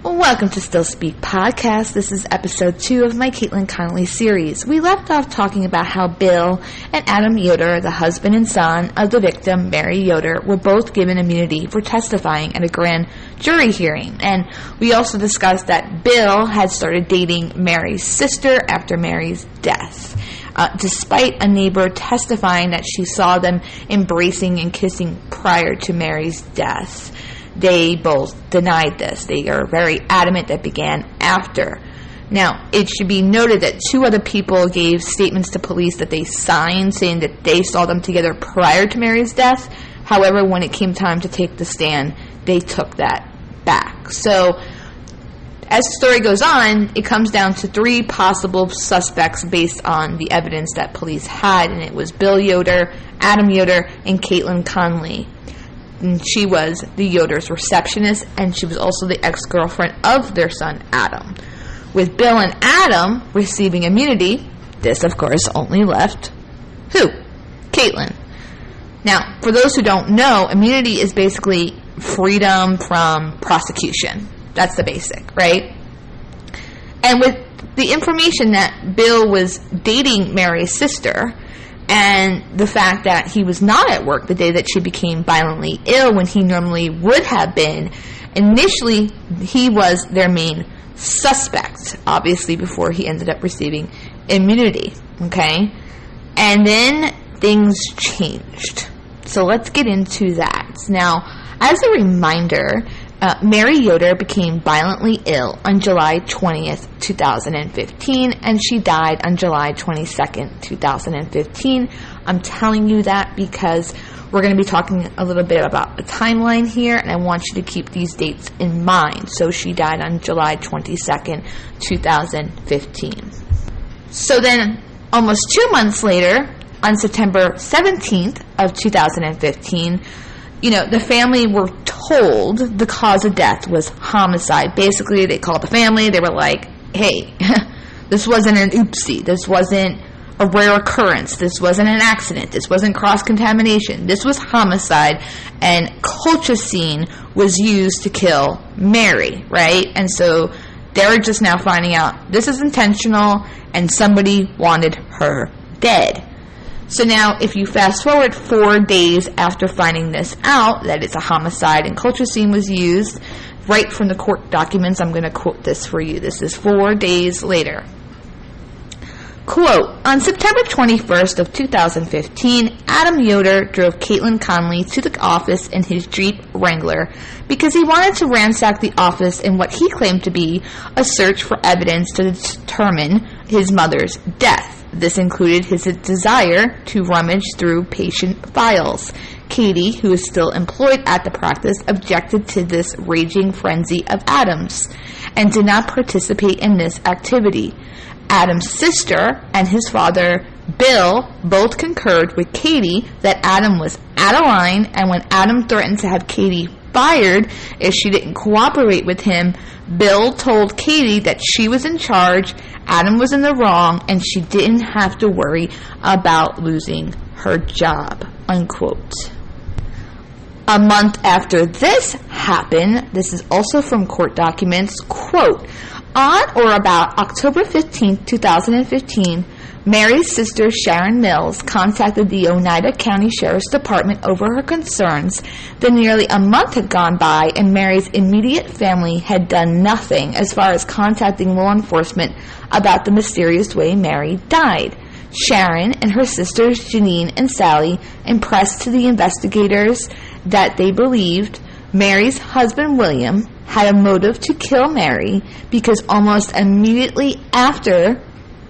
Welcome to Still Speak Podcast. This is episode 2 of my Kaitlyn Conley series. We left off talking about how Bill and Adam Yoder, the husband and son of the victim, Mary Yoder, were both given immunity for testifying at a grand jury hearing. And we also discussed that Bill had started dating Mary's sister after Mary's death. Despite a neighbor testifying that she saw them embracing and kissing prior to Mary's death. They both denied this. They are very adamant that began after. Now, it should be noted that 2 other people gave statements to police that they signed saying that they saw them together prior to Mary's death. However, when it came time to take the stand, they took that back. So, as the story goes on, it comes down to 3 possible suspects based on the evidence that police had, and it was Bill Yoder, Adam Yoder, and Kaitlyn Conley. And she was the Yoder's receptionist, and she was also the ex-girlfriend of their son, Adam. With Bill and Adam receiving immunity, this, of course, only left who? Kaitlyn. Now, for those who don't know, immunity is basically freedom from prosecution. That's the basic, right? And with the information that Bill was dating Mary's sister, and the fact that he was not at work the day that she became violently ill when he normally would have been, initially he was their main suspect, obviously, before he ended up receiving immunity, okay? And then things changed. So let's get into that. Now, as a reminder, Mary Yoder became violently ill on July 20th, 2015, and she died on July 22nd, 2015. I'm telling you that because we're going to be talking a little bit about the timeline here, and I want you to keep these dates in mind. So she died on July 22nd, 2015. So then, almost 2 months later, on September 17th of 2015, the family were told the cause of death was homicide. Basically, they called the family. They were like, hey, this wasn't an oopsie. This wasn't a rare occurrence. This wasn't an accident. This wasn't cross-contamination. This was homicide, and colchicine was used to kill Mary, right? And so they're just now finding out this is intentional, and somebody wanted her dead. So now, if you fast forward 4 days after finding this out, that it's a homicide and colchicine was used, right from the court documents, I'm going to quote this for you. This is 4 days later. Quote, on September 21st of 2015, Adam Yoder drove Kaitlyn Conley to the office in his Jeep Wrangler because he wanted to ransack the office in what he claimed to be a search for evidence to determine his mother's death. This included his desire to rummage through patient files. Katie, who is still employed at the practice, objected to this raging frenzy of Adam's and did not participate in this activity. Adam's sister and his father, Bill, both concurred with Katie that Adam was out of line, and when Adam threatened to have Katie fired if she didn't cooperate with him, Bill told Katie that she was in charge, Adam was in the wrong, and she didn't have to worry about losing her job, unquote. A month after this happened, this is also from court documents, quote, on or about October 15, 2015, Mary's sister Sharon Mills contacted the Oneida County Sheriff's Department over her concerns that nearly a month had gone by and Mary's immediate family had done nothing as far as contacting law enforcement about the mysterious way Mary died. Sharon and her sisters Janine and Sally impressed to the investigators that they believed Mary's husband William had a motive to kill Mary because almost immediately after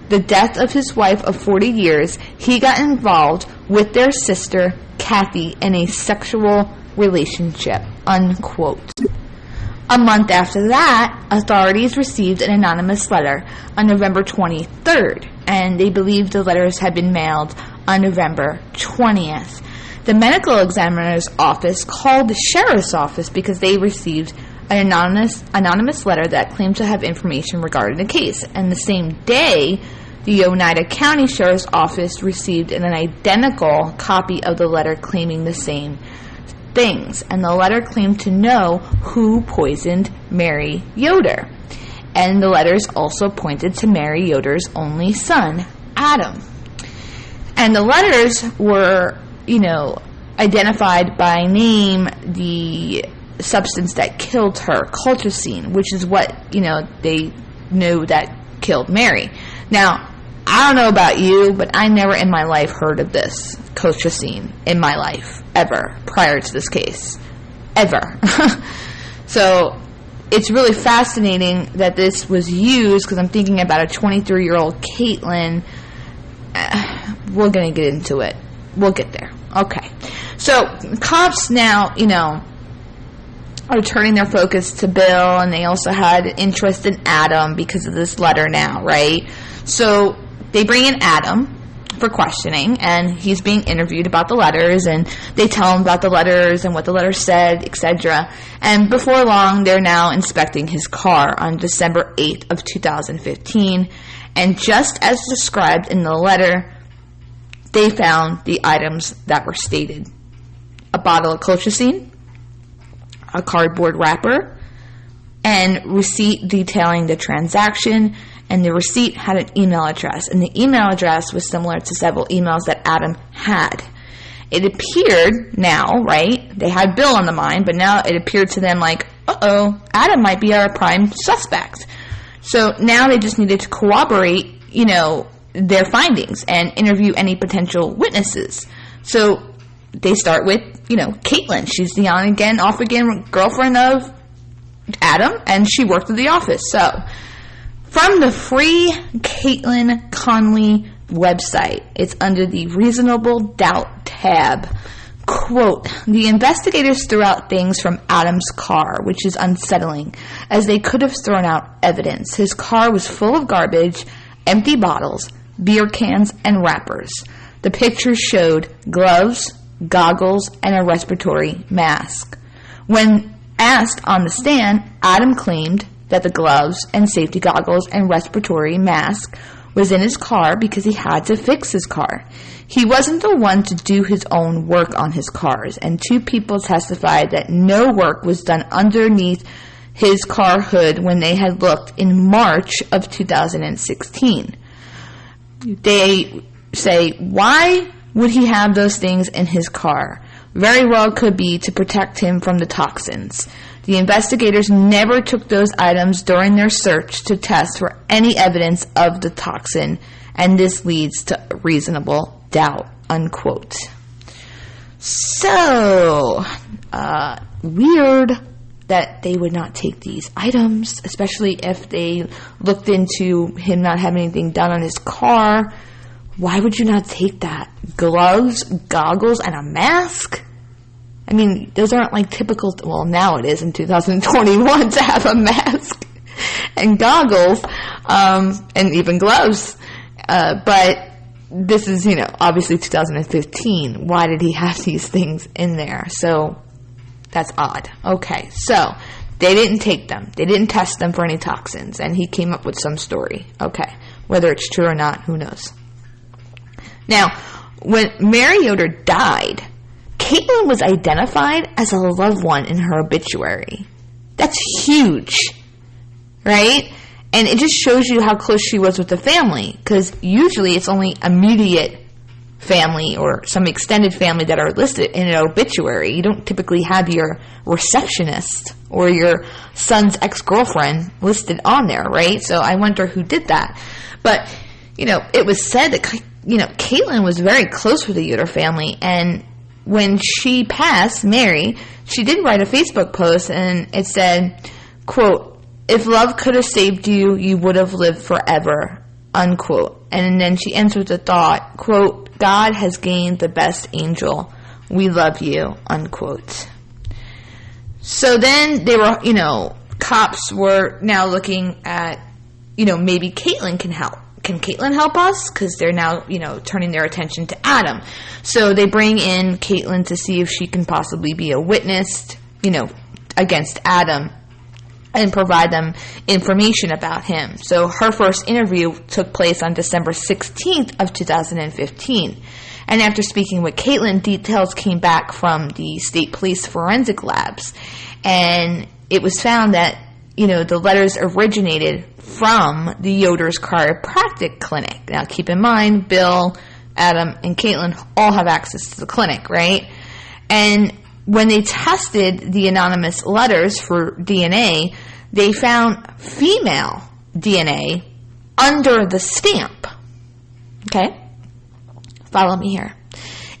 the death of his wife of 40 years, he got involved with their sister Kathy in a sexual relationship, unquote. A month after that, authorities received an anonymous letter on November 23rd, and they believed the letters had been mailed on November 20th. The medical examiner's office called the sheriff's office because they received an anonymous letter that claimed to have information regarding the case. And the same day, the Oneida County Sheriff's Office received an identical copy of the letter claiming the same things. And the letter claimed to know who poisoned Mary Yoder. And the letters also pointed to Mary Yoder's only son, Adam. And the letters were, identified by name the substance that killed her, colchicine, which is what, they knew that killed Mary. Now, I don't know about you, but I never in my life heard of this colchicine in my life, ever, prior to this case. Ever. So, it's really fascinating that this was used, because I'm thinking about a 23-year-old Kaitlyn. We're going to get into it. We'll get there. Okay. So, cops now, are turning their focus to Bill, and they also had interest in Adam because of this letter now, right? So, they bring in Adam for questioning, and he's being interviewed about the letters, and they tell him about the letters and what the letters said, etc. And before long, they're now inspecting his car on December 8th of 2015, and just as described in the letter, they found the items that were stated. A bottle of colchicine, a cardboard wrapper, and receipt detailing the transaction, and the receipt had an email address, and the email address was similar to several emails that Adam had. It appeared now, right, they had Bill on the mind, but now it appeared to them like, Adam might be our prime suspect. So now they just needed to corroborate, their findings and interview any potential witnesses. So they start with, Kaitlyn. She's the on-again, off-again girlfriend of Adam, and she worked at the office. So, from the free Kaitlyn Conley website, it's under the Reasonable Doubt tab. Quote, the investigators threw out things from Adam's car, which is unsettling, as they could have thrown out evidence. His car was full of garbage, empty bottles, beer cans, and wrappers. The pictures showed gloves, goggles, and a respiratory mask. When asked on the stand, Adam claimed that the gloves and safety goggles and respiratory mask was in his car because he had to fix his car. He wasn't the one to do his own work on his cars, and two people testified that no work was done underneath his car hood when they had looked in March of 2016. They say, why would he have those things in his car? Very well could be to protect him from the toxins. The investigators never took those items during their search to test for any evidence of the toxin, and this leads to reasonable doubt, unquote. So, weird that they would not take these items, especially if they looked into him not having anything done on his car. Why would you not take that? Gloves, goggles, and a mask? I mean, those aren't like typical, well, now it is in 2021 to have a mask and goggles, and even gloves. But this is, obviously 2015. Why did he have these things in there? So, that's odd. Okay, so, they didn't take them. They didn't test them for any toxins, and he came up with some story. Okay, whether it's true or not, who knows? Now, when Mary Yoder died, Kaitlyn was identified as a loved one in her obituary. That's huge, right? And it just shows you how close she was with the family, because usually it's only immediate family or some extended family that are listed in an obituary. You don't typically have your receptionist or your son's ex-girlfriend listed on there, right? So I wonder who did that. But, it was said that, Kaitlyn was very close with the Yoder family, and when she passed, Mary, she did write a Facebook post, and it said, quote, if love could have saved you, you would have lived forever, unquote. And then she ends with the thought, quote, God has gained the best angel. We love you, unquote. So then they were, cops were now looking at, maybe Kaitlyn can help. Can Kaitlyn help us? Because they're now, turning their attention to Adam. So they bring in Kaitlyn to see if she can possibly be a witness, against Adam and provide them information about him. So her first interview took place on December 16th of 2015. And after speaking with Kaitlyn, details came back from the state police forensic labs. And it was found that, the letters originated from the Yoder's chiropractic clinic. Now, keep in mind, Bill, Adam, and Kaitlyn all have access to the clinic, right? And when they tested the anonymous letters for DNA, they found female DNA under the stamp. Okay? Follow me here.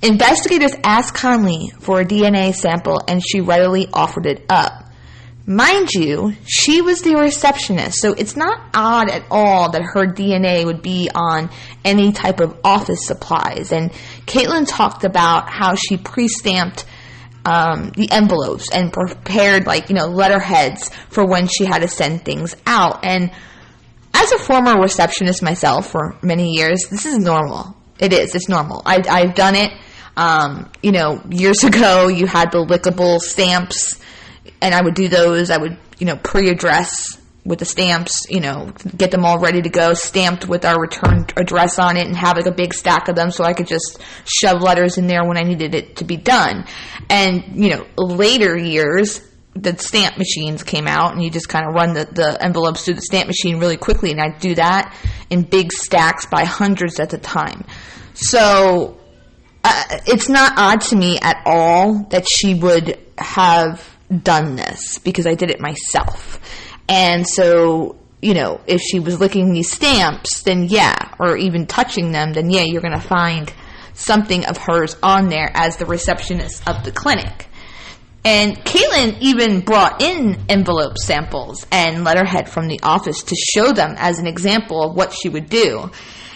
Investigators asked Conley for a DNA sample, and she readily offered it up. Mind you, she was the receptionist, so it's not odd at all that her DNA would be on any type of office supplies. And Kaitlyn talked about how she pre-stamped the envelopes and prepared, letterheads for when she had to send things out. And as a former receptionist myself for many years, this is normal. It's normal. I've done it. Years ago, you had the lickable stamps, and I would do those. I would, pre-address with the stamps, get them all ready to go, stamped with our return address on it, and have a big stack of them so I could just shove letters in there when I needed it to be done. And, later years, the stamp machines came out, and you just kind of run the envelopes through the stamp machine really quickly, and I'd do that in big stacks by hundreds at a time. So it's not odd to me at all that she would have done this, because I did it myself. And so, if she was licking these stamps, then yeah, or even touching them, then yeah, you're going to find something of hers on there as the receptionist of the clinic. And Kaitlyn even brought in envelope samples and letterhead from the office to show them as an example of what she would do.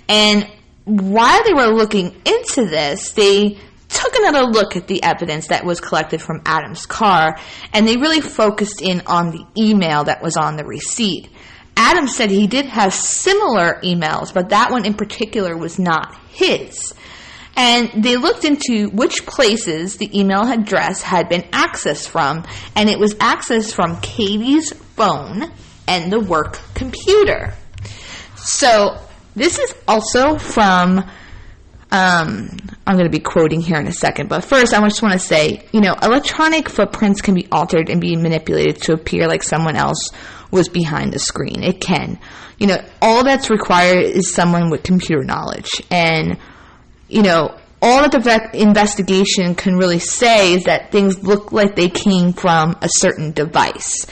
And while they were looking into this, they took another look at the evidence that was collected from Adam's car, and they really focused in on the email that was on the receipt. Adam said he did have similar emails, but that one in particular was not his. And they looked into which places the email address had been accessed from, and it was accessed from Katie's phone and the work computer. So this is also from, I'm going to be quoting here in a second, but first I just want to say, electronic footprints can be altered and be manipulated to appear like someone else was behind the screen. It can. All that's required is someone with computer knowledge. And, all that the investigation can really say is that things look like they came from a certain device.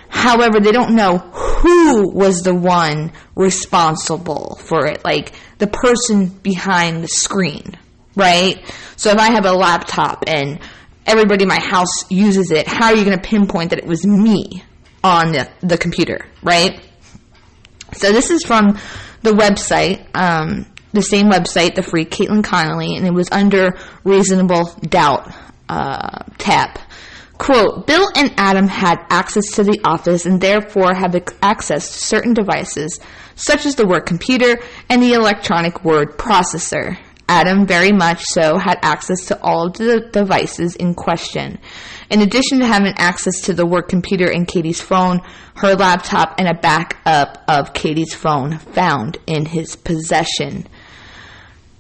However, they don't know who was the one responsible for it, like the person behind the screen, right? So if I have a laptop and everybody in my house uses it, how are you going to pinpoint that it was me on the computer, right? So this is from the website, the same website, the free Kaitlyn Conley, and it was under reasonable doubt tab. Quote, Bill and Adam had access to the office and therefore have access to certain devices, such as the work computer and the electronic word processor. Adam very much so had access to all of the devices in question. In addition to having access to the work computer and Katie's phone, her laptop, and a backup of Katie's phone found in his possession.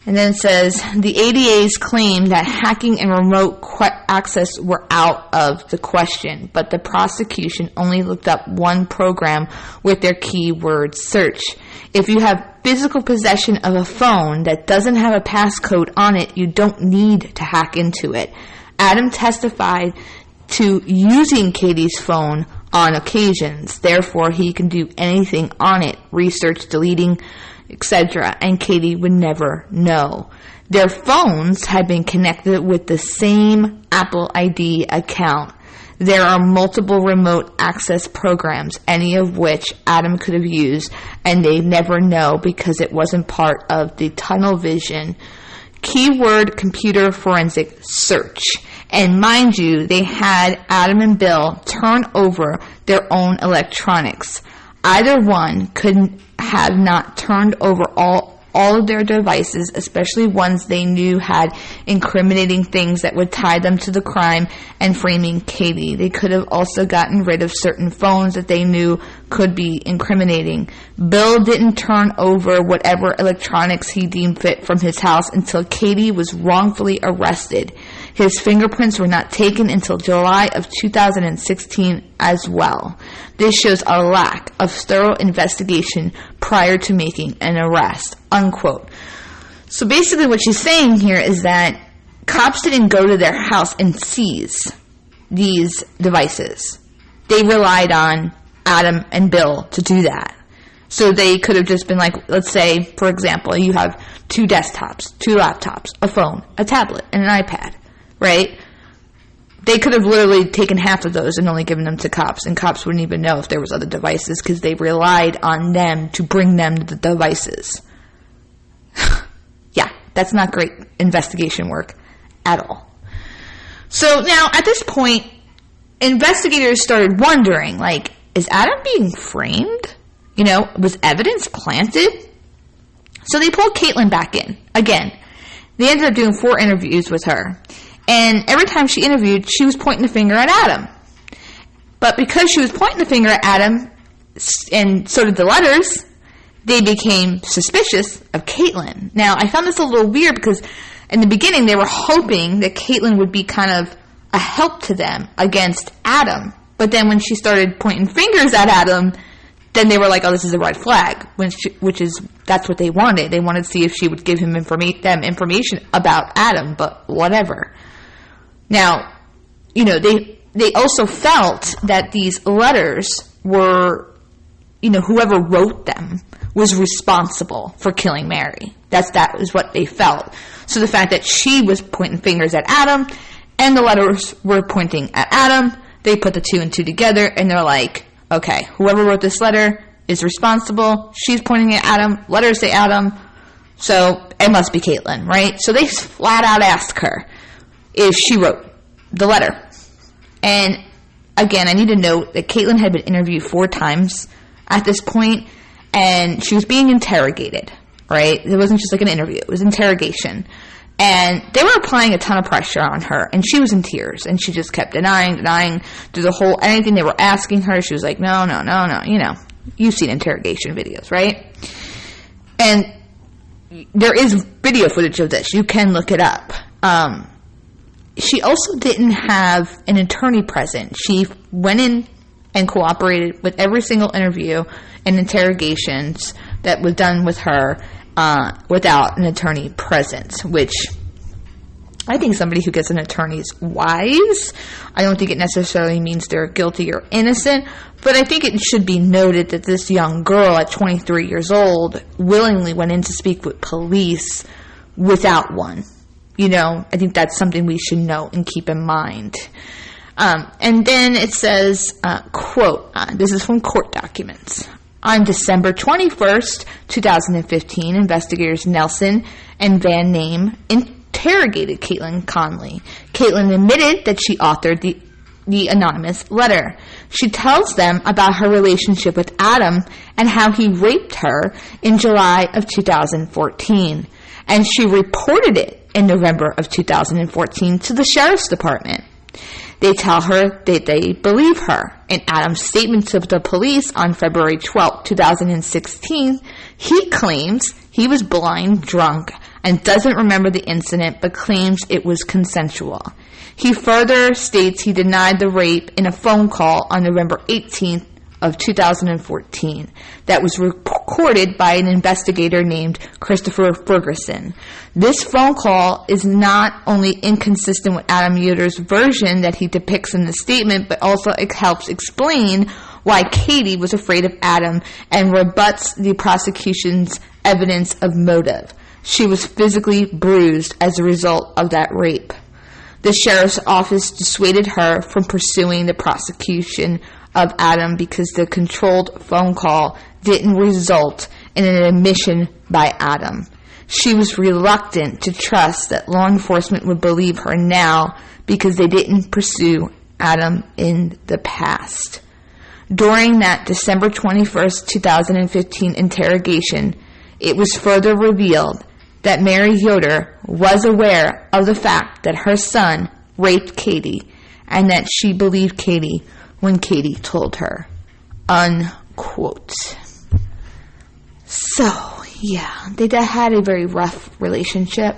And then it says, the ADAs claim that hacking and remote access were out of the question, but the prosecution only looked up one program with their keyword search. If you have physical possession of a phone that doesn't have a passcode on it, you don't need to hack into it. Adam testified to using Katie's phone on occasions. Therefore, he can do anything on it, research, deleting, etc., and Katie would never know. Their phones had been connected with the same Apple ID account. There are multiple remote access programs, any of which Adam could have used, and they never know because it wasn't part of the tunnel vision keyword computer forensic search. And mind you, they had Adam and Bill turn over their own electronics. Either one could have not turned over all all of their devices, especially ones they knew had incriminating things that would tie them to the crime and framing Katie. They could have also gotten rid of certain phones that they knew could be incriminating. Bill didn't turn over whatever electronics he deemed fit from his house until Katie was wrongfully arrested. His fingerprints were not taken until July of 2016 as well. This shows a lack of thorough investigation prior to making an arrest, unquote. So basically what she's saying here is that cops didn't go to their house and seize these devices. They relied on Adam and Bill to do that. So they could have just been like, let's say, for example, you have 2 desktops, 2 laptops, a phone, a tablet, and an iPad, right? They could have literally taken half of those and only given them to cops, and cops wouldn't even know if there was other devices because they relied on them to bring them the devices. Yeah, that's not great investigation work at all. So now, at this point, investigators started wondering, like, is Adam being framed? You know, was evidence planted? So they pulled Kaitlyn back in. Again, they ended up doing 4 interviews with her. And every time she interviewed, she was pointing the finger at Adam. But because she was pointing the finger at Adam, and so did the letters, they became suspicious of Kaitlyn. Now, I found this a little weird because in the beginning, they were hoping that Kaitlyn would be kind of a help to them against Adam. But then when she started pointing fingers at Adam, then they were like, oh, this is a red flag, that's what they wanted. They wanted to see if she would give them information about Adam, but whatever. Now, you know, they also felt that these letters were, you know, whoever wrote them was responsible for killing Mary. That was what they felt. So the fact that she was pointing fingers at Adam and the letters were pointing at Adam, they put the 2 and 2 together and they're like, okay, whoever wrote this letter is responsible. She's pointing at Adam. Letters say Adam. So it must be Kaitlyn, right? So they flat out asked her if she wrote the letter. And again, I need to note that Kaitlyn had been interviewed 4 times at this point, and she was being interrogated, right? It wasn't just like an interview. It was interrogation. And they were applying a ton of pressure on her, and she was in tears, and she just kept denying through the whole, anything they were asking her, she was like, no, you know, you've seen interrogation videos, right? And there is video footage of this, you can look it up. She also didn't have an attorney present. She went in and cooperated with every single interview and interrogations that was done with her, without an attorney present, which I think somebody who gets an attorney is wise. I don't think it necessarily means they're guilty or innocent, but I think it should be noted that this young girl at 23 years old willingly went in to speak with police without one. You know, I think that's something we should know and keep in mind. And then it says, quote, this is from court documents. On December 21st, 2015, investigators Nelson and Van Name interrogated Kaitlyn Conley. Kaitlyn admitted that she authored the anonymous letter. She tells them about her relationship with Adam and how he raped her in July of 2014. And she reported it in November of 2014 to the sheriff's department. They tell her that they believe her. In Adam's statement to the police on February 12, 2016, he claims he was blind drunk and doesn't remember the incident but claims it was consensual. He further states he denied the rape in a phone call on November 18th of 2014 that was recorded by an investigator named Christopher Ferguson. This phone call is not only inconsistent with Adam Yoder's version that he depicts in the statement, but also it helps explain why Katie was afraid of Adam and rebuts the prosecution's evidence of motive. She was physically bruised as a result of that rape. The sheriff's office dissuaded her from pursuing the prosecution of Adam because the controlled phone call didn't result in an admission by Adam. She was reluctant to trust that law enforcement would believe her now because they didn't pursue Adam in the past. During that December 21st, 2015 interrogation, it was further revealed that Mary Yoder was aware of the fact that her son raped Katie and that she believed Katie when Katie told her. Unquote. So, yeah, they had a very rough relationship.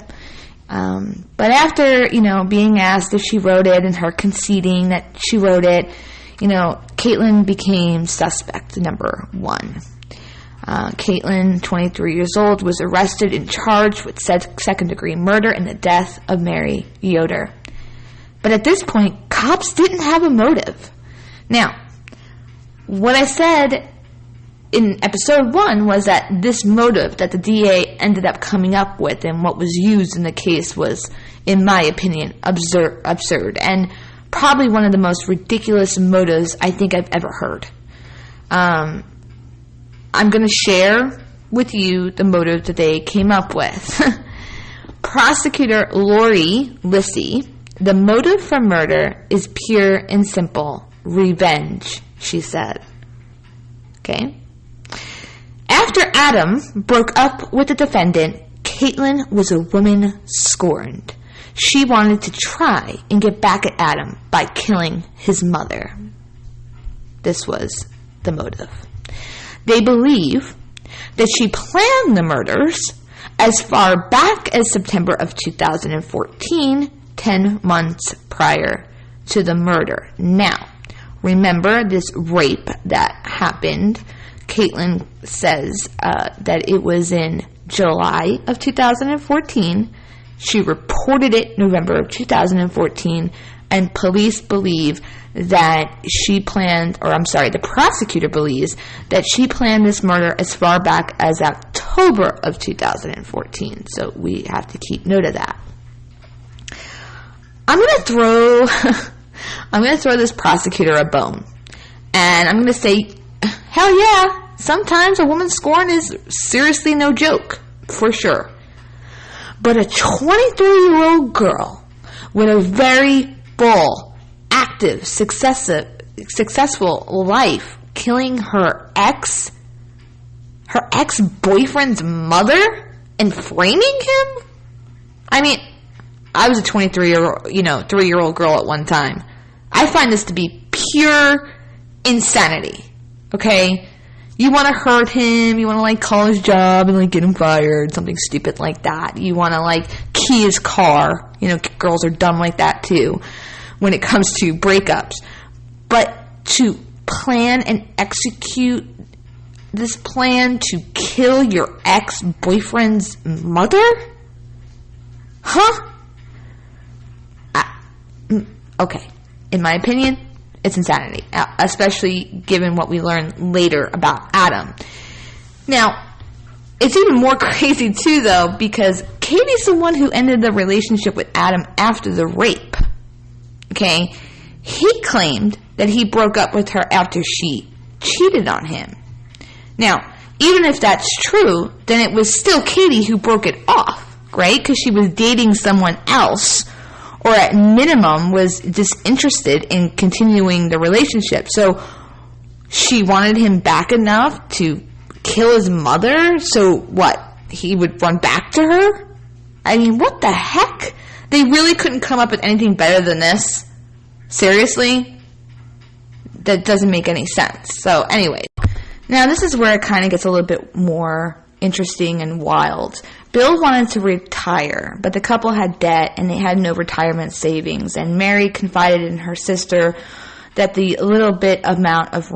But after, being asked if she wrote it and her conceding that she wrote it, Kaitlyn became suspect number one. Kaitlyn, 23 years old, was arrested and charged with second-degree murder in the death of Mary Yoder. But at this point, cops didn't have a motive. Now, what I said in episode 1 was that this motive that the DA ended up coming up with and what was used in the case was, in my opinion, absurd and probably one of the most ridiculous motives I think I've ever heard. I'm going to share with you the motive that they came up with. Prosecutor Lori Lissy, the motive for murder is pure and simple revenge, she said. Okay? After Adam broke up with the defendant, Kaitlyn was a woman scorned. She wanted to try and get back at Adam by killing his mother. This was the motive. They believe that she planned the murders as far back as September of 2014, 10 months prior to the murder. Now, remember this rape that happened. Kaitlyn says that it was in July of 2014. She reported it November of 2014, and police believe that the prosecutor believes that she planned this murder as far back as October of 2014. So we have to keep note of that. I'm going to throw this prosecutor a bone. And I'm going to say, hell yeah, sometimes a woman's scorn is seriously no joke, for sure. But a 23-year-old girl with a very full, active, successful life, killing her ex-boyfriend's mother and framing him? I mean, I was a 3-year-old girl at one time. I find this to be pure insanity. Okay? You want to hurt him, you want to call his job and get him fired, something stupid like that. You want to key his car. Girls are dumb like that too when it comes to breakups. But to plan and execute this plan to kill your ex-boyfriend's mother? Huh? Okay. In my opinion, it's insanity, especially given what we learn later about Adam. Now, it's even more crazy too, though, because Katie's the one who ended the relationship with Adam after the rape. Okay? He claimed that he broke up with her after she cheated on him. Now, even if that's true, then it was still Katie who broke it off, right? Because she was dating someone else, or at minimum was disinterested in continuing the relationship. So she wanted him back enough to kill his mother, so what? He would run back to her? I mean, what the heck? They really couldn't come up with anything better than this? Seriously? That doesn't make any sense. So anyway, now this is where it kind of gets a little bit more interesting and wild. Bill wanted to retire, but the couple had debt and they had no retirement savings, and Mary confided in her sister that the little bit amount of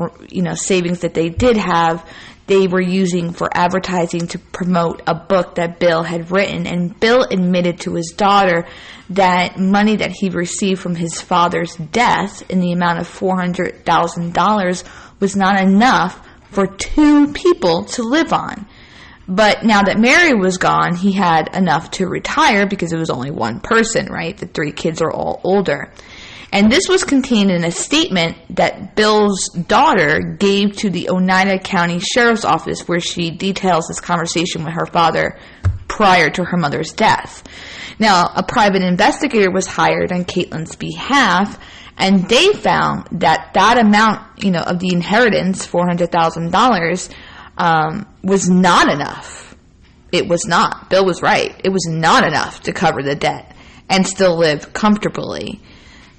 savings that they did have, they were using for advertising to promote a book that Bill had written. And Bill admitted to his daughter that money that he received from his father's death in the amount of $400,000 was not enough for 2 people to live on. But now that Mary was gone, he had enough to retire because it was only one person, right? The 3 kids are all older. And this was contained in a statement that Bill's daughter gave to the Oneida County Sheriff's Office, where she details this conversation with her father prior to her mother's death. Now, a private investigator was hired on Kaitlyn's behalf, and they found that amount, of the inheritance, $400,000, was not enough it was not. Bill was right. It was not enough to cover the debt and still live comfortably.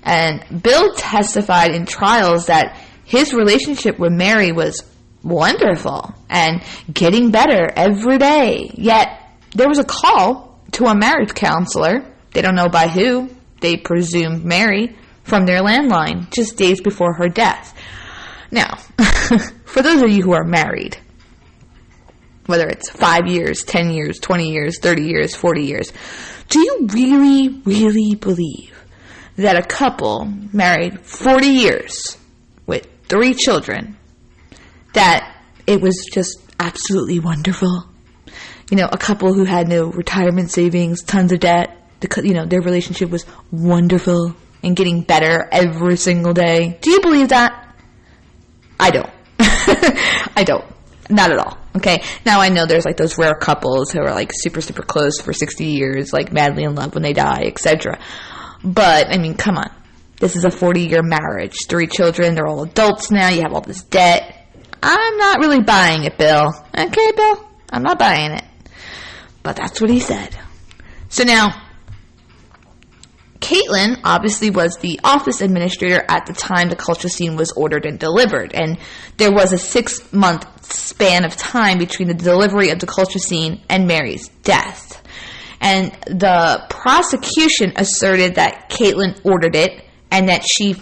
And Bill testified in trials that his relationship with Mary was wonderful and getting better every day. Yet there was a call to a marriage counselor. They don't know by who. They presumed Mary, from their landline just days before her death. Now, for those of you who are married, whether it's 5 years, 10 years, 20 years, 30 years, 40 years, do you really, really believe that a couple married 40 years with 3 children, that it was just absolutely wonderful? You know, a couple who had no retirement savings, tons of debt, their relationship was wonderful and getting better every single day. Do you believe that? I don't. I don't. Not at all. Okay? Now I know there's like those rare couples who are like super, super close for 60 years, like madly in love when they die, etc. But, I mean, come on. This is a 40-year marriage. 3 children. They're all adults now. You have all this debt. I'm not really buying it, Bill. Okay, Bill? I'm not buying it. But that's what he said. So now, Kaitlyn obviously was the office administrator at the time the Colchicine was ordered and delivered, and there was a 6-month span of time between the delivery of the Colchicine and Mary's death. And the prosecution asserted that Kaitlyn ordered it and that she,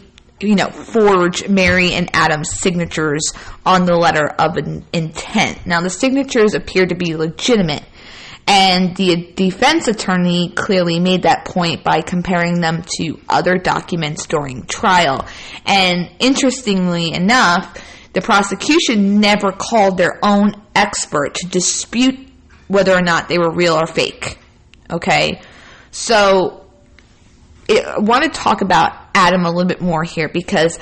forged Mary and Adam's signatures on the letter of intent. Now, the signatures appeared to be legitimate, and the defense attorney clearly made that point by comparing them to other documents during trial. And interestingly enough, the prosecution never called their own expert to dispute whether or not they were real or fake. Okay? So, I want to talk about Adam a little bit more here, because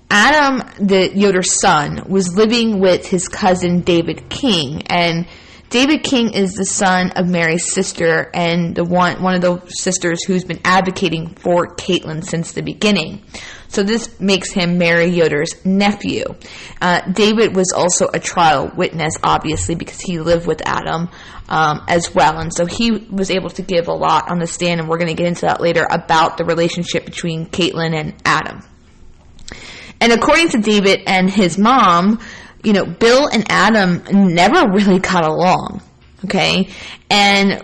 Adam, the Yoder's son, was living with his cousin David King, and David King is the son of Mary's sister and one of the sisters who's been advocating for Kaitlyn since the beginning. So this makes him Mary Yoder's nephew. David was also a trial witness, obviously, because he lived with Adam as well. And so he was able to give a lot on the stand, and we're going to get into that later, about the relationship between Kaitlyn and Adam. And according to David and his mom, Bill and Adam never really got along, okay? And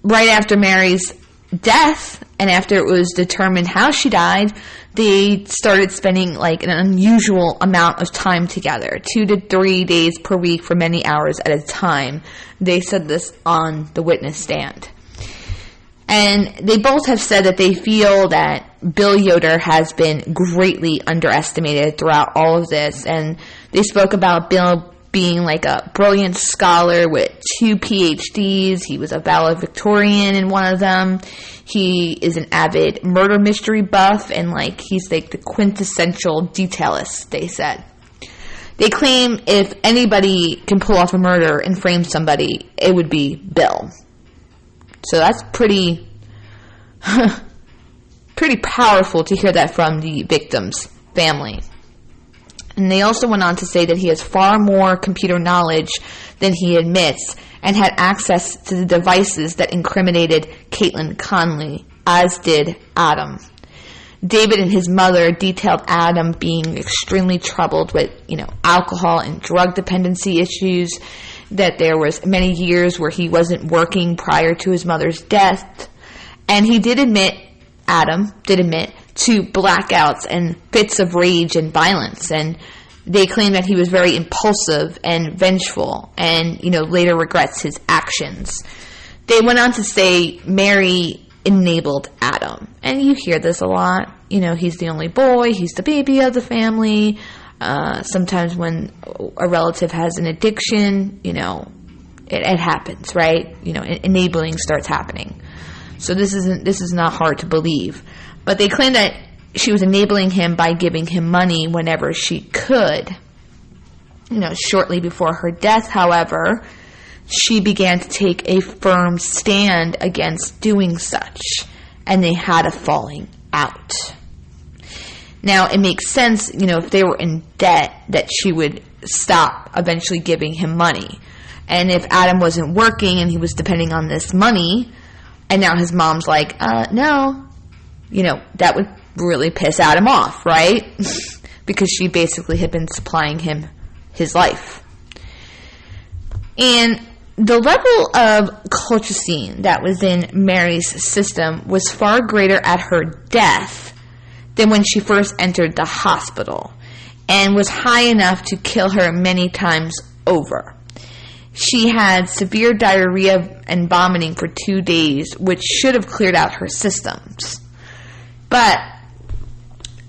right after Mary's death, and after it was determined how she died, they started spending like an unusual amount of time together, 2 to 3 days per week for many hours at a time. They said this on the witness stand. And they both have said that they feel that Bill Yoder has been greatly underestimated throughout all of this. And they spoke about Bill being like a brilliant scholar with 2 PhDs. He was a valedictorian in one of them. He is an avid murder mystery buff, and he's like the quintessential detailist, they said. They claim if anybody can pull off a murder and frame somebody, it would be Bill. So that's pretty powerful to hear that from the victim's family. And they also went on to say that he has far more computer knowledge than he admits, and had access to the devices that incriminated Kaitlyn Conley, as did Adam. David and his mother detailed Adam being extremely troubled with, alcohol and drug dependency issues, that there was many years where he wasn't working prior to his mother's death. And he did admit, Adam did admit, to blackouts and fits of rage and violence. And they claim that he was very impulsive and vengeful and, later regrets his actions. They went on to say Mary enabled Adam. And you hear this a lot. He's the only boy, he's the baby of the family. Sometimes when a relative has an addiction, it happens, right? Enabling starts happening. So this is not hard to believe. But they claim that she was enabling him by giving him money whenever she could. Shortly before her death, however, she began to take a firm stand against doing such, and they had a falling out. Now, it makes sense, if they were in debt, that she would stop eventually giving him money. And if Adam wasn't working and he was depending on this money, and now his mom's like, no, that would really piss Adam off, right? Because she basically had been supplying him his life. And the level of colchicine that was in Mary's system was far greater at her death than when she first entered the hospital, and was high enough to kill her many times over. She had severe diarrhea and vomiting for 2 days, which should have cleared out her systems. But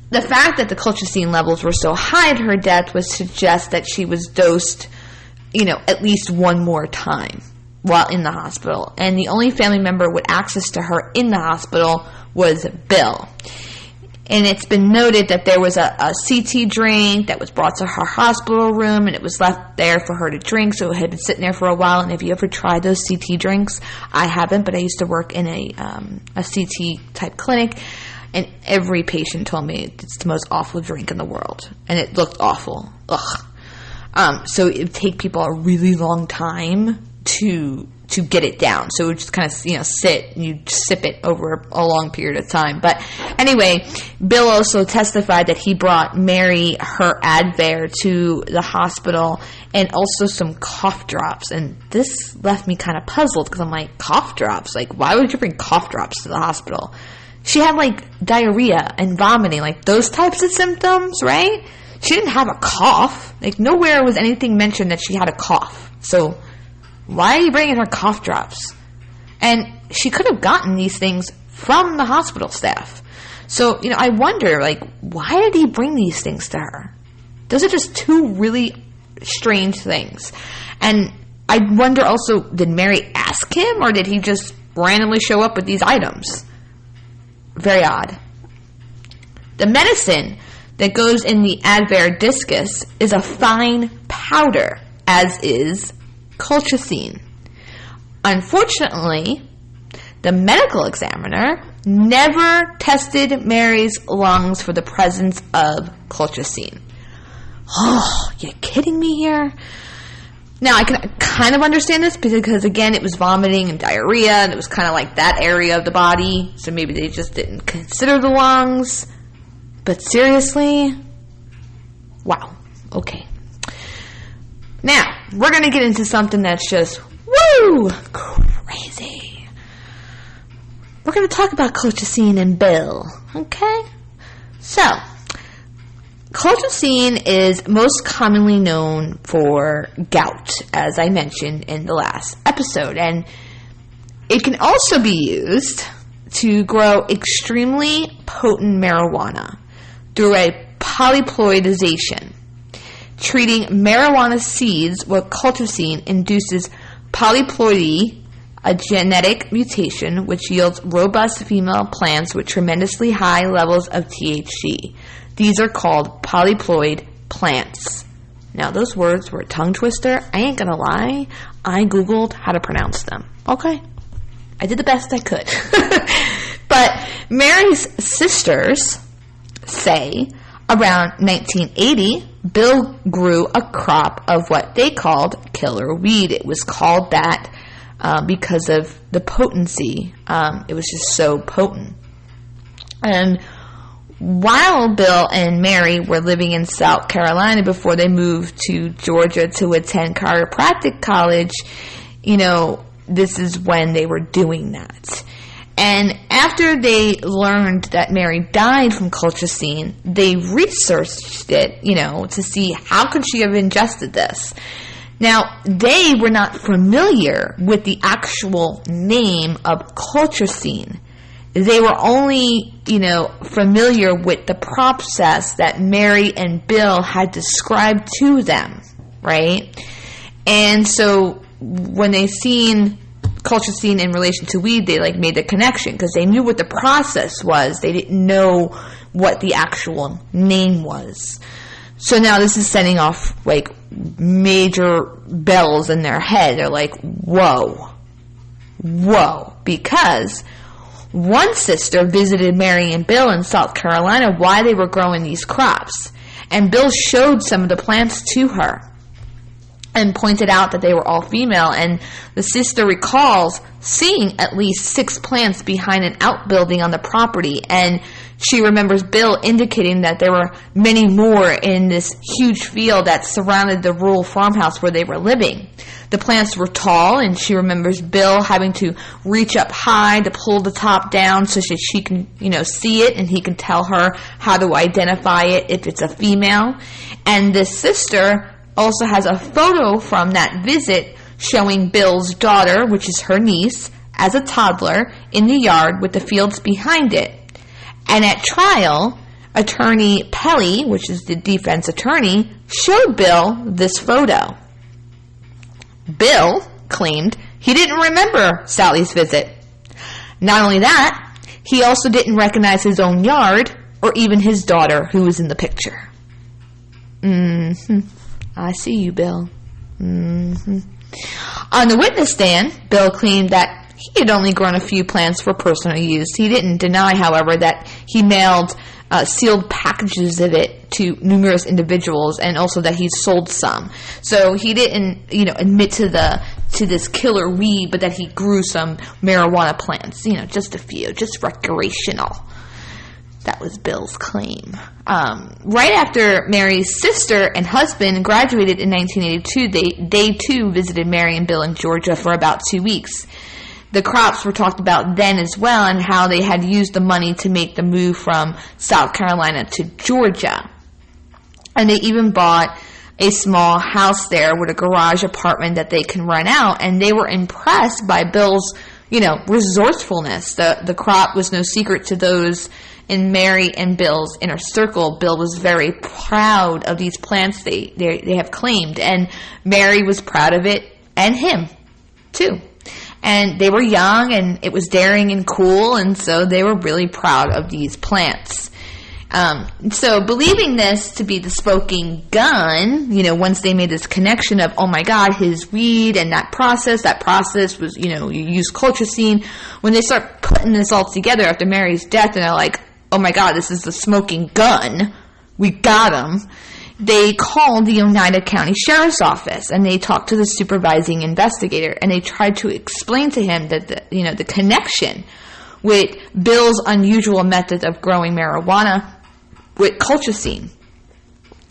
the fact that the colchicine levels were so high at her death would suggest that she was dosed, at least one more time while in the hospital. And the only family member with access to her in the hospital was Bill. And it's been noted that there was a CT drink that was brought to her hospital room, and it was left there for her to drink, so it had been sitting there for a while. And if you ever tried those CT drinks, I haven't, but I used to work in a CT-type clinic, and every patient told me it's the most awful drink in the world. And it looked awful. Ugh. So it would take people a really long time to get it down. So it would just kind of, sit and you sip it over a long period of time. But anyway, Bill also testified that he brought Mary her Advair to the hospital and also some cough drops. And this left me kind of puzzled because I'm like, cough drops? Like, why would you bring cough drops to the hospital? She had diarrhea and vomiting, those types of symptoms, right? She didn't have a cough. Nowhere was anything mentioned that she had a cough. So why are you bringing her cough drops? And she could have gotten these things from the hospital staff. So, I wonder, why did he bring these things to her? Those are just two really strange things. And I wonder also, did Mary ask him, or did he just randomly show up with these items? Very odd. The medicine that goes in the Advair discus is a fine powder, as is colchicine. Unfortunately, the medical examiner never tested Mary's lungs for the presence of colchicine. Oh, you kidding me here? Now, I can kind of understand this because, again, it was vomiting and diarrhea, and it was kind of that area of the body, so maybe they just didn't consider the lungs. But seriously? Wow. Okay. Now, we're going to get into something that's just, woo, crazy. We're going to talk about colchicine and Bill, okay? So, colchicine is most commonly known for gout, as I mentioned in the last episode, and it can also be used to grow extremely potent marijuana through a polyploidization. Treating marijuana seeds with colchicine induces polyploidy, a genetic mutation which yields robust female plants with tremendously high levels of THC. These are called polyploid plants. Now, those words were a tongue twister. I ain't gonna lie. I Googled how to pronounce them. Okay. I did the best I could. But Mary's sisters say around 1980, Bill grew a crop of what they called killer weed. It was called that because of the potency. It was just so potent. And while Bill and Mary were living in South Carolina before they moved to Georgia to attend chiropractic college, this is when they were doing that. And after they learned that Mary died from colchicine, they researched it, to see how could she have ingested this. Now, they were not familiar with the actual name of colchicine. They were only, familiar with the process that Mary and Bill had described to them, right? And so when they seen colchicine in relation to weed, they made the connection because they knew what the process was. They didn't know what the actual name was. So now this is setting off major bells in their head. They're like, whoa, because one sister visited Mary and Bill in South Carolina while they were growing these crops, and Bill showed some of the plants to her. and pointed out that they were all female, and the sister recalls seeing at least 6 plants behind an outbuilding on the property, and she remembers Bill indicating that there were many more in this huge field that surrounded the rural farmhouse where they were living. The plants were tall, and she remembers Bill having to reach up high to pull the top down so that she can, see it, and he can tell her how to identify it if it's a female. And this sister also has a photo from that visit showing Bill's daughter, which is her niece, as a toddler in the yard with the fields behind it. And at trial, attorney Pelly, which is the defense attorney, showed Bill this photo. Bill claimed he didn't remember Sally's visit. Not only that, he also didn't recognize his own yard or even his daughter who was in the picture. I see you, Bill. On the witness stand, Bill claimed that he had only grown a few plants for personal use. He didn't deny, however, that he mailed sealed packages of it to numerous individuals, and also that he sold some. So he didn't, admit to this killer weed, but that he grew some marijuana plants, just a few, just recreational. That was Bill's claim. Right after Mary's sister and husband graduated in 1982, they too visited Mary and Bill in Georgia for about 2 weeks. The crops were talked about then as well, and how they had used the money to make the move from South Carolina to Georgia. And they even bought a small house there with a garage apartment that they can rent out, and they were impressed by Bill's, resourcefulness. The crop was no secret to those in Mary and Bill's inner circle. Bill was very proud of these plants they have claimed, and Mary was proud of it, and him too. And they were young, and it was daring and cool, and so they were really proud of these plants. So believing this to be the smoking gun, once they made this connection of, oh my God, his weed and that process was, you use colchicine. When they start putting this all together after Mary's death, and they're like, oh my God, this is the smoking gun. We got him. They called the Oneida County Sheriff's Office, and they talked to the supervising investigator, and they tried to explain to him that the connection with Bill's unusual method of growing marijuana with colchicine.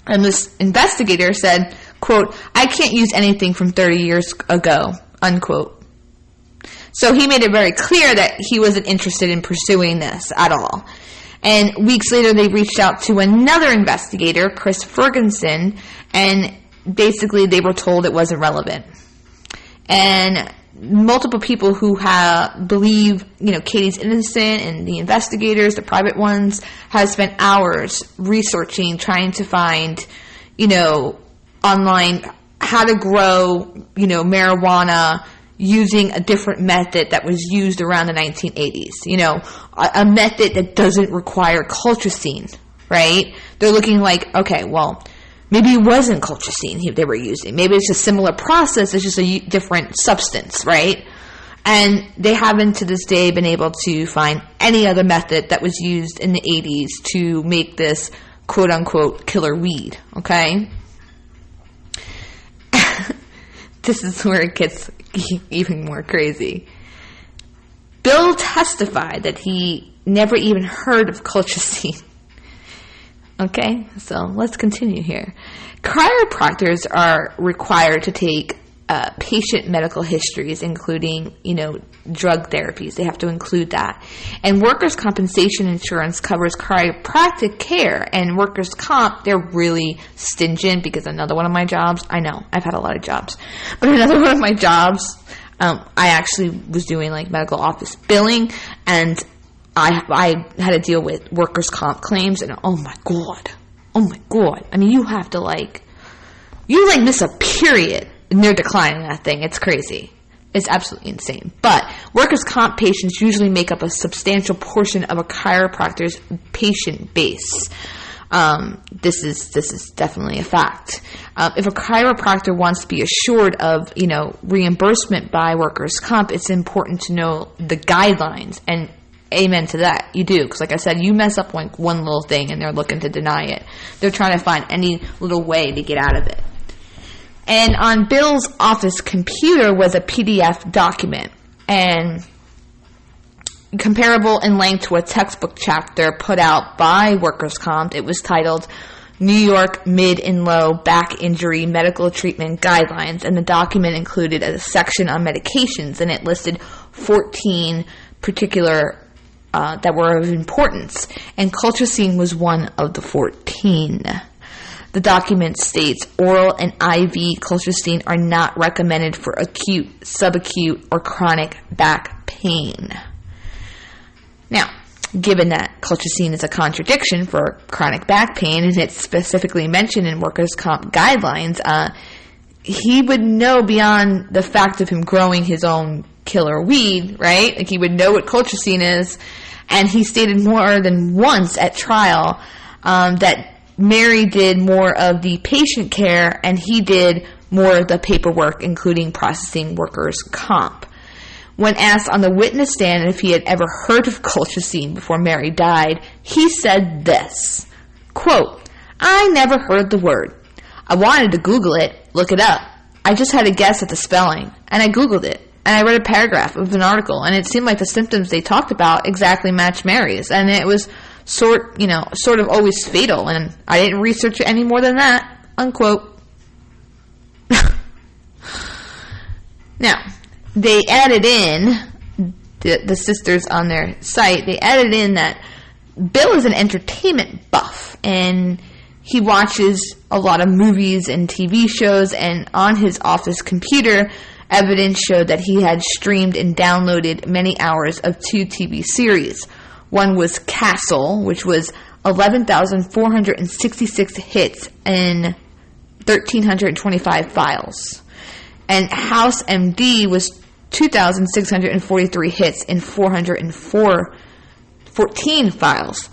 And this investigator said, quote, "I can't use anything from 30 years ago," unquote. So he made it very clear that he wasn't interested in pursuing this at all. And weeks later, they reached out to another investigator, Chris Ferguson, and basically they were told it wasn't relevant. And multiple people who believe, Katie's innocent, and the investigators, the private ones, have spent hours researching, trying to find, online how to grow, marijuana using a different method that was used around the 1980s, a method that doesn't require colchicine, right? They're looking like, okay, well, maybe it wasn't colchicine they were using. Maybe it's a similar process, it's just a different substance, right? And they haven't to this day been able to find any other method that was used in the 80s to make this quote-unquote killer weed, okay? This is where it gets even more crazy. Bill testified that he never even heard of colchicine. Okay, so let's continue here. Chiropractors are required to take patient medical histories, including, drug therapies. They have to include that. And workers' compensation insurance covers chiropractic care. And workers' comp, they're really stingent, because another one of my jobs, I know, I've had a lot of jobs, but another one of my jobs, I actually was doing medical office billing, and I had to deal with workers' comp claims, and oh my god, I mean, you have to miss a period, and they're declining that thing. It's crazy. It's absolutely insane. But workers' comp patients usually make up a substantial portion of a chiropractor's patient base. This is definitely a fact. If a chiropractor wants to be assured of, reimbursement by workers' comp, it's important to know the guidelines, and amen to that. You do, because like I said, you mess up one little thing and they're looking to deny it. They're trying to find any little way to get out of it. And on Bill's office computer was a PDF document, and comparable in length to a textbook chapter put out by Workers' Comp. It was titled New York Mid and Low Back Injury Medical Treatment Guidelines, and the document included a section on medications, and it listed 14 particular that were of importance, and colchicine was one of the 14. The document states oral and IV colchicine are not recommended for acute, subacute, or chronic back pain. Now, given that colchicine is a contradiction for chronic back pain, and it's specifically mentioned in workers' comp guidelines, he would know beyond the fact of him growing his own killer weed, right? Like, he would know what colchicine is, and he stated more than once at trial that Mary did more of the patient care, and he did more of the paperwork, including processing workers' comp. When asked on the witness stand if he had ever heard of colchicine before Mary died, he said this, quote, "I never heard the word. I wanted to Google it, look it up. I just had a guess at the spelling, and I Googled it, and I read a paragraph of an article, and it seemed like the symptoms they talked about exactly matched Mary's, and it was sort of always fatal, and I didn't research it any more than that," unquote. Now, they added in, the sisters on their site, they added in that Bill is an entertainment buff, and he watches a lot of movies and TV shows, and on his office computer, evidence showed that he had streamed and downloaded many hours of 2 TV series. One was Castle, which was 11,466 hits in 1,325 files. And House MD was 2,643 hits in 414 files.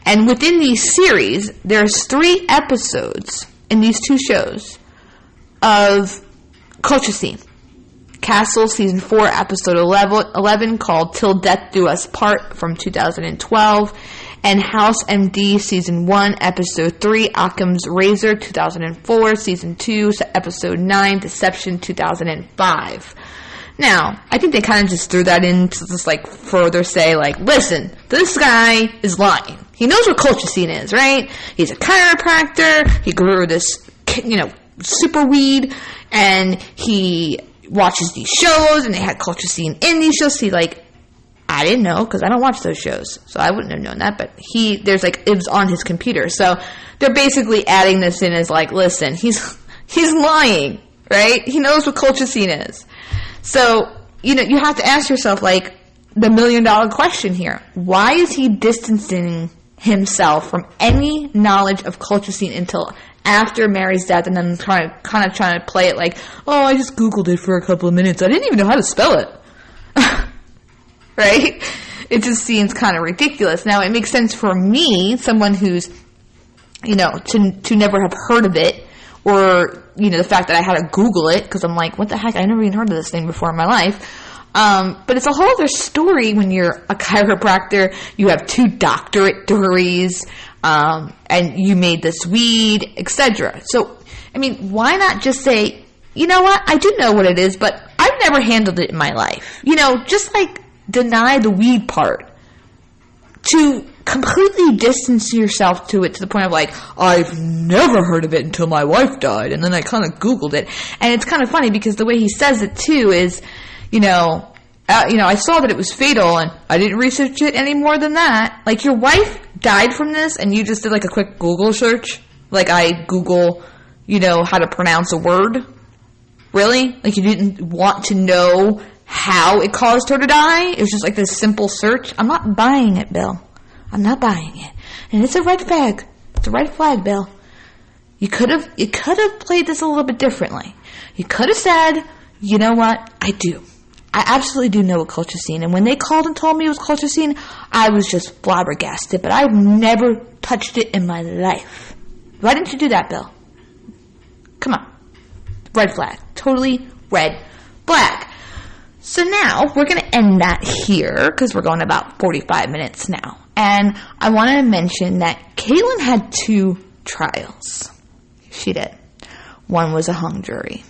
And within these series, there's 3 episodes in these 2 shows of colchicine. Castle, Season 4, Episode 11, called Till Death Do Us Part from 2012, and House MD, Season 1, Episode 3, Occam's Razor, 2004, Season 2, Episode 9, Deception, 2005. Now, I think they kind of just threw that in to just, further say, listen, this guy is lying. He knows what colchicine is, right? He's a chiropractor, he grew this, super weed, and he watches these shows, and they had colchicine in these shows. See, I didn't know, because I don't watch those shows, so I wouldn't have known that, but it was on his computer. So they're basically adding this in as listen, he's lying, right? He knows what colchicine is. So, you have to ask yourself, the $1 million question here. Why is he distancing himself from any knowledge of colchicine until after Mary's death, and then kind of trying to play it I just Googled it for a couple of minutes. I didn't even know how to spell it. Right? It just seems kind of ridiculous. Now, it makes sense for me, someone who's, to never have heard of it, or, the fact that I had to Google it, because I'm what the heck, I never even heard of this thing before in my life. But it's a whole other story when you're a chiropractor, you have 2 doctorate degrees, and you made this weed, etc. So, why not just say, you know what, I do know what it is, but I've never handled it in my life. Just deny the weed part. To completely distance yourself to it to the point of I've never heard of it until my wife died, and then I kind of Googled it. And it's kind of funny because the way he says it too is, I saw that it was fatal, and I didn't research it any more than that. Your wife died from this, and you just did a quick Google search? I Google, how to pronounce a word? Really? You didn't want to know how it caused her to die? It was just this simple search? I'm not buying it, Bill. I'm not buying it. And it's a red flag. It's a red flag, Bill. You could have played this a little bit differently. You could have said, you know what? I absolutely do know what colchicine. And when they called and told me it was colchicine, I was just flabbergasted. But I've never touched it in my life. Why didn't you do that, Bill? Come on. Red flag. Totally red flag. So now, we're going to end that here, because we're going about 45 minutes now. And I want to mention that Kaitlyn had 2 trials. She did. one was a hung jury.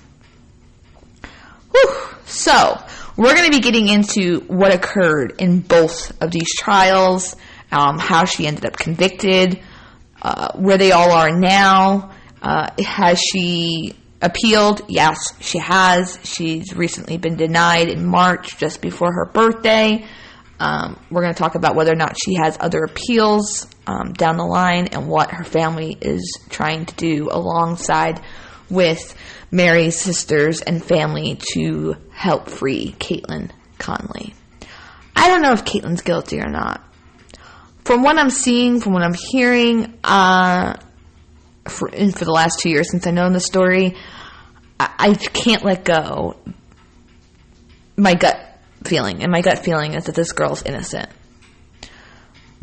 Whew. So, we're going to be getting into what occurred in both of these trials, how she ended up convicted, where they all are now. Has she appealed? Yes, she has. She's recently been denied in March, just before her birthday. We're going to talk about whether or not she has other appeals down the line, and what her family is trying to do alongside with Mary's sisters and family to help free Kaitlyn Conley. I don't know if Kaitlyn's guilty or not. From what I'm seeing, from what I'm hearing, for the last 2 years since I know the story, I can't let go my gut feeling, and my gut feeling is that this girl's innocent.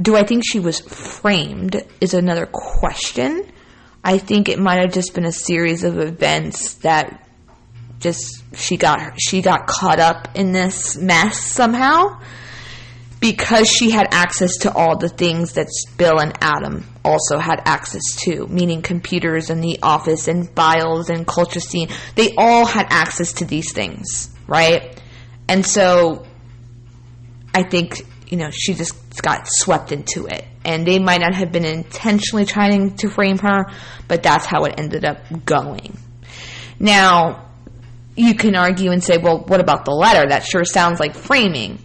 Do I think she was framed is another question. I think it might have just been a series of events that just she got caught up in this mess somehow, because she had access to all the things that Bill and Adam also had access to, meaning computers in the office and files and Colchicine. They all had access to these things, right? And so I think, she just got swept into it. And they might not have been intentionally trying to frame her, but that's how it ended up going. Now, you can argue and say, well, what about the letter? That sure sounds like framing.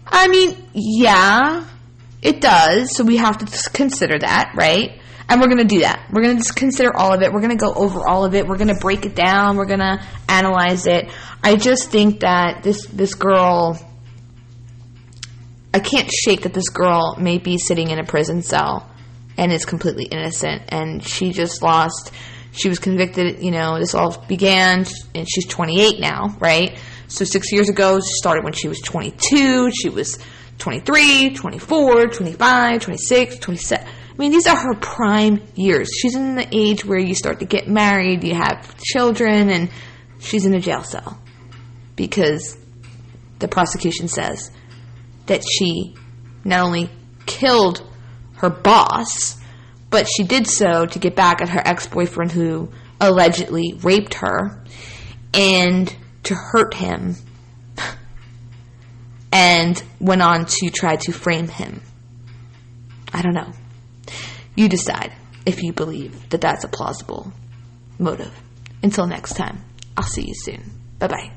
I mean, yeah, it does. So we have to consider that, right? And we're going to do that. We're going to just consider all of it. We're going to go over all of it. We're going to break it down. We're going to analyze it. I just think that this girl, I can't shake that this girl may be sitting in a prison cell and is completely innocent. And she just lost, she was convicted, this all began, and she's 28 now, right? So 6 years ago, she started when she was 22. She was 23, 24, 25, 26, 27. I mean, these are her prime years. She's in the age where you start to get married, you have children, and she's in a jail cell. Because the prosecution says that she not only killed her boss, but she did so to get back at her ex-boyfriend who allegedly raped her, and to hurt him, and went on to try to frame him. I don't know. You decide if you believe that that's a plausible motive. Until next time, I'll see you soon. Bye-bye.